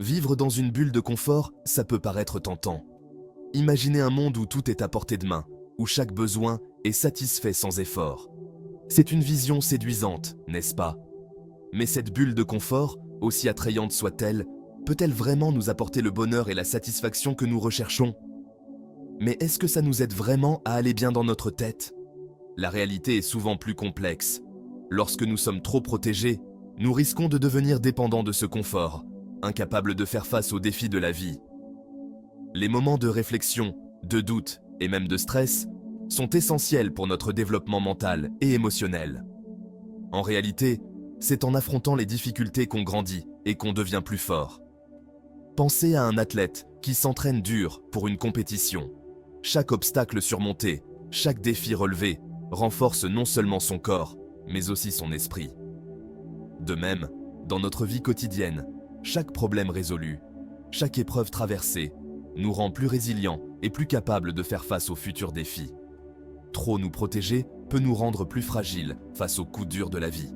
Vivre dans une bulle de confort, ça peut paraître tentant. Imaginez un monde où tout est à portée de main, où chaque besoin est satisfait sans effort. C'est une vision séduisante, n'est-ce pas? Mais cette bulle de confort, aussi attrayante soit-elle, peut-elle vraiment nous apporter le bonheur et la satisfaction que nous recherchons? Mais est-ce que ça nous aide vraiment à aller bien dans notre tête? La réalité est souvent plus complexe. Lorsque nous sommes trop protégés, nous risquons de devenir dépendants de ce confort, incapables de faire face aux défis de la vie. Les moments de réflexion, de doute et même de stress sont essentiels pour notre développement mental et émotionnel. En réalité, c'est en affrontant les difficultés qu'on grandit et qu'on devient plus fort. Pensez à un athlète qui s'entraîne dur pour une compétition. Chaque obstacle surmonté, chaque défi relevé renforce non seulement son corps, mais aussi son esprit. De même, dans notre vie quotidienne, chaque problème résolu, chaque épreuve traversée, nous rend plus résilients et plus capables de faire face aux futurs défis. Trop nous protéger peut nous rendre plus fragiles face aux coups durs de la vie.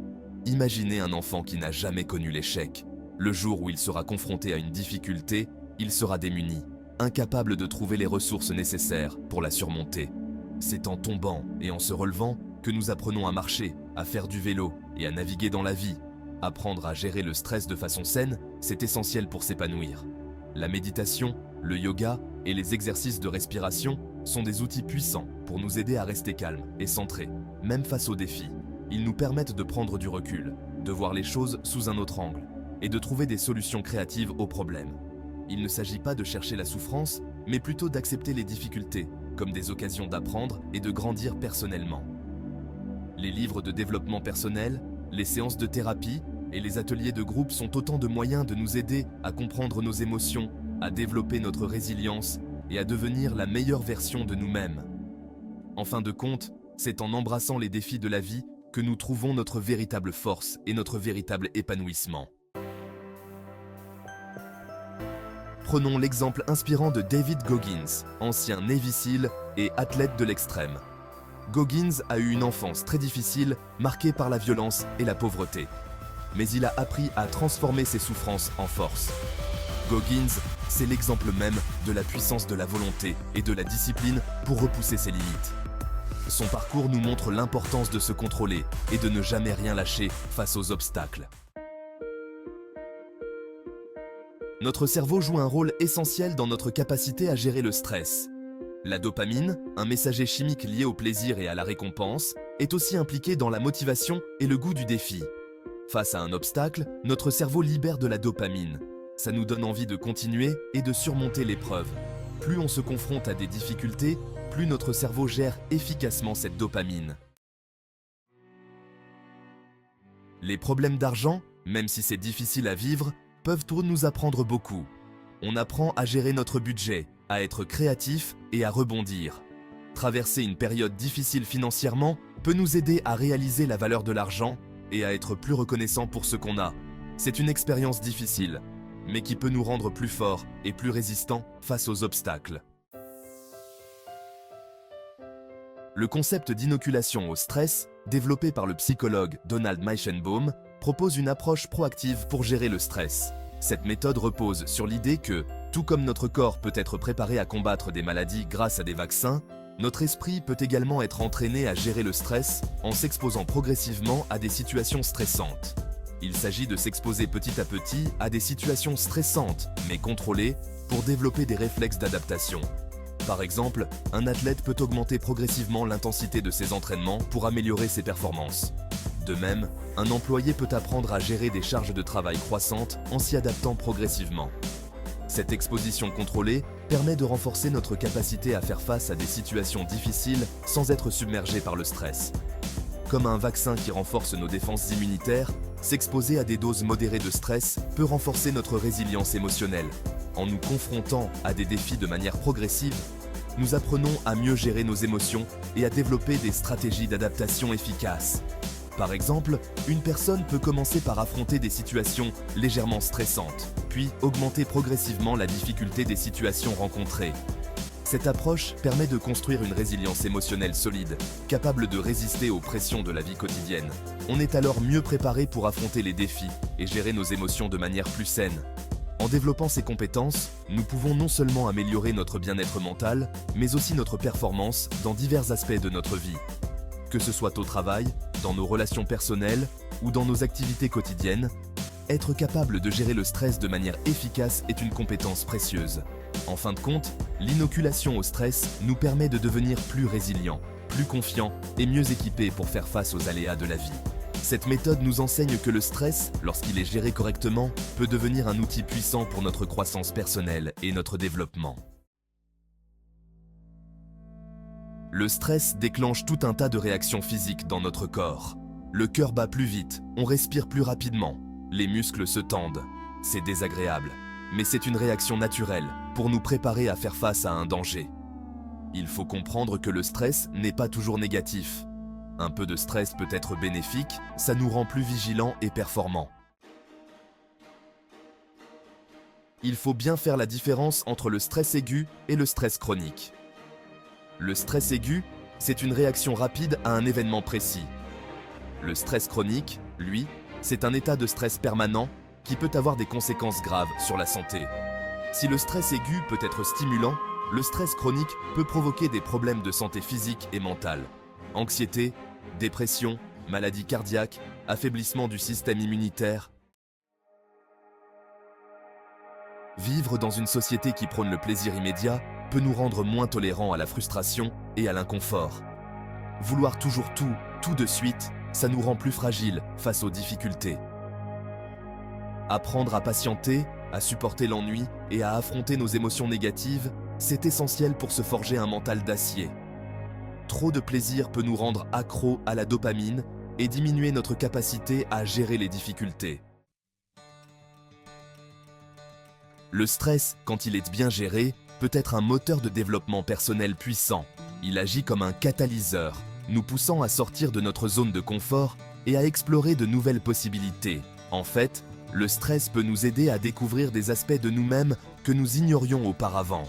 Imaginez un enfant qui n'a jamais connu l'échec. Le jour où il sera confronté à une difficulté, il sera démuni, incapable de trouver les ressources nécessaires pour la surmonter. C'est en tombant et en se relevant que nous apprenons à marcher, à faire du vélo et à naviguer dans la vie. Apprendre à gérer le stress de façon saine, c'est essentiel pour s'épanouir. La méditation, le yoga et les exercices de respiration sont des outils puissants pour nous aider à rester calmes et centrés, même face aux défis. Ils nous permettent de prendre du recul, de voir les choses sous un autre angle et de trouver des solutions créatives aux problèmes. Il ne s'agit pas de chercher la souffrance, mais plutôt d'accepter les difficultés comme des occasions d'apprendre et de grandir personnellement. Les livres de développement personnel, les séances de thérapie et les ateliers de groupe sont autant de moyens de nous aider à comprendre nos émotions, à développer notre résilience et à devenir la meilleure version de nous-mêmes. En fin de compte, c'est en embrassant les défis de la vie que nous trouvons notre véritable force et notre véritable épanouissement. Prenons l'exemple inspirant de David Goggins, ancien Navy SEAL et athlète de l'extrême. Goggins a eu une enfance très difficile, marquée par la violence et la pauvreté. Mais il a appris à transformer ses souffrances en force. Goggins, c'est l'exemple même de la puissance de la volonté et de la discipline pour repousser ses limites. Son parcours nous montre l'importance de se contrôler et de ne jamais rien lâcher face aux obstacles. Notre cerveau joue un rôle essentiel dans notre capacité à gérer le stress. La dopamine, un messager chimique lié au plaisir et à la récompense, est aussi impliquée dans la motivation et le goût du défi. Face à un obstacle, notre cerveau libère de la dopamine. Ça nous donne envie de continuer et de surmonter l'épreuve. Plus on se confronte à des difficultés, plus notre cerveau gère efficacement cette dopamine. Les problèmes d'argent, même si c'est difficile à vivre, peuvent nous apprendre beaucoup. On apprend à gérer notre budget, à être créatif et à rebondir. Traverser une période difficile financièrement peut nous aider à réaliser la valeur de l'argent et à être plus reconnaissant pour ce qu'on a. C'est une expérience difficile, mais qui peut nous rendre plus forts et plus résistants face aux obstacles. Le concept d'inoculation au stress, développé par le psychologue Donald Meichenbaum, propose une approche proactive pour gérer le stress. Cette méthode repose sur l'idée que, tout comme notre corps peut être préparé à combattre des maladies grâce à des vaccins, notre esprit peut également être entraîné à gérer le stress en s'exposant progressivement à des situations stressantes. Il s'agit de s'exposer petit à petit à des situations stressantes, mais contrôlées, pour développer des réflexes d'adaptation. Par exemple, un athlète peut augmenter progressivement l'intensité de ses entraînements pour améliorer ses performances. De même, un employé peut apprendre à gérer des charges de travail croissantes en s'y adaptant progressivement. Cette exposition contrôlée permet de renforcer notre capacité à faire face à des situations difficiles sans être submergé par le stress. Comme un vaccin qui renforce nos défenses immunitaires, s'exposer à des doses modérées de stress peut renforcer notre résilience émotionnelle. En nous confrontant à des défis de manière progressive, nous apprenons à mieux gérer nos émotions et à développer des stratégies d'adaptation efficaces. Par exemple, une personne peut commencer par affronter des situations légèrement stressantes, puis augmenter progressivement la difficulté des situations rencontrées. Cette approche permet de construire une résilience émotionnelle solide, capable de résister aux pressions de la vie quotidienne. On est alors mieux préparé pour affronter les défis et gérer nos émotions de manière plus saine. En développant ces compétences, nous pouvons non seulement améliorer notre bien-être mental, mais aussi notre performance dans divers aspects de notre vie. Que ce soit au travail, dans nos relations personnelles ou dans nos activités quotidiennes, être capable de gérer le stress de manière efficace est une compétence précieuse. En fin de compte, l'inoculation au stress nous permet de devenir plus résilients, plus confiants et mieux équipés pour faire face aux aléas de la vie. Cette méthode nous enseigne que le stress, lorsqu'il est géré correctement, peut devenir un outil puissant pour notre croissance personnelle et notre développement. Le stress déclenche tout un tas de réactions physiques dans notre corps. Le cœur bat plus vite, on respire plus rapidement, les muscles se tendent. C'est désagréable, mais c'est une réaction naturelle pour nous préparer à faire face à un danger. Il faut comprendre que le stress n'est pas toujours négatif. Un peu de stress peut être bénéfique, ça nous rend plus vigilants et performants. Il faut bien faire la différence entre le stress aigu et le stress chronique. Le stress aigu, c'est une réaction rapide à un événement précis. Le stress chronique, lui, c'est un état de stress permanent qui peut avoir des conséquences graves sur la santé. Si le stress aigu peut être stimulant, le stress chronique peut provoquer des problèmes de santé physique et mentale. Anxiété, dépression, maladie cardiaque, affaiblissement du système immunitaire. Vivre dans une société qui prône le plaisir immédiat peut nous rendre moins tolérants à la frustration et à l'inconfort. Vouloir toujours tout de suite, ça nous rend plus fragiles face aux difficultés. Apprendre à patienter, à supporter l'ennui et à affronter nos émotions négatives, c'est essentiel pour se forger un mental d'acier. Trop de plaisir peut nous rendre accros à la dopamine et diminuer notre capacité à gérer les difficultés. Le stress, quand il est bien géré, peut être un moteur de développement personnel puissant. Il agit comme un catalyseur, nous poussant à sortir de notre zone de confort et à explorer de nouvelles possibilités. En fait, le stress peut nous aider à découvrir des aspects de nous-mêmes que nous ignorions auparavant.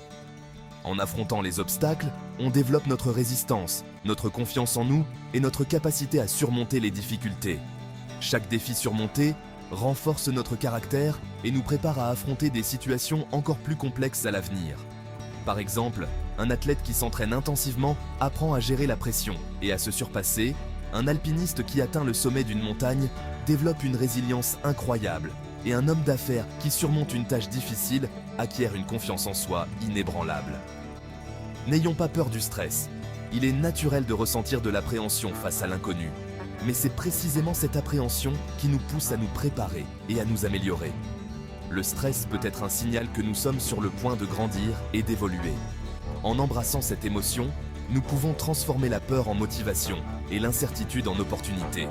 En affrontant les obstacles, on développe notre résistance, notre confiance en nous et notre capacité à surmonter les difficultés. Chaque défi surmonté renforce notre caractère et nous prépare à affronter des situations encore plus complexes à l'avenir. Par exemple, un athlète qui s'entraîne intensivement apprend à gérer la pression et à se surpasser. Un alpiniste qui atteint le sommet d'une montagne développe une résilience incroyable et un homme d'affaires qui surmonte une tâche difficile acquiert une confiance en soi inébranlable. N'ayons pas peur du stress. Il est naturel de ressentir de l'appréhension face à l'inconnu. Mais c'est précisément cette appréhension qui nous pousse à nous préparer et à nous améliorer. Le stress peut être un signal que nous sommes sur le point de grandir et d'évoluer. En embrassant cette émotion, nous pouvons transformer la peur en motivation et l'incertitude en opportunité.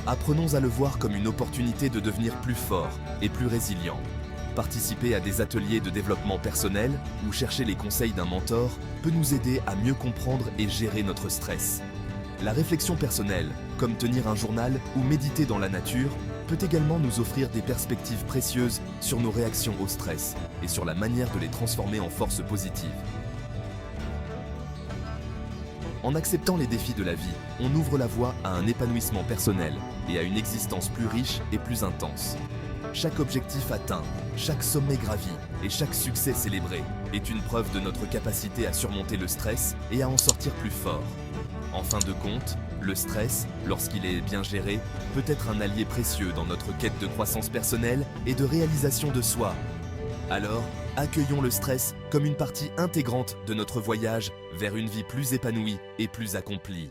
Apprenons à le voir comme une opportunité de devenir plus fort et plus résilient. Participer à des ateliers de développement personnel ou chercher les conseils d'un mentor peut nous aider à mieux comprendre et gérer notre stress. La réflexion personnelle, comme tenir un journal ou méditer dans la nature, peut également nous offrir des perspectives précieuses sur nos réactions au stress et sur la manière de les transformer en force positive. En acceptant les défis de la vie, on ouvre la voie à un épanouissement personnel et à une existence plus riche et plus intense. Chaque objectif atteint, chaque sommet gravi et chaque succès célébré est une preuve de notre capacité à surmonter le stress et à en sortir plus fort. En fin de compte, le stress, lorsqu'il est bien géré, peut être un allié précieux dans notre quête de croissance personnelle et de réalisation de soi. Alors, accueillons le stress comme une partie intégrante de notre voyage vers une vie plus épanouie et plus accomplie.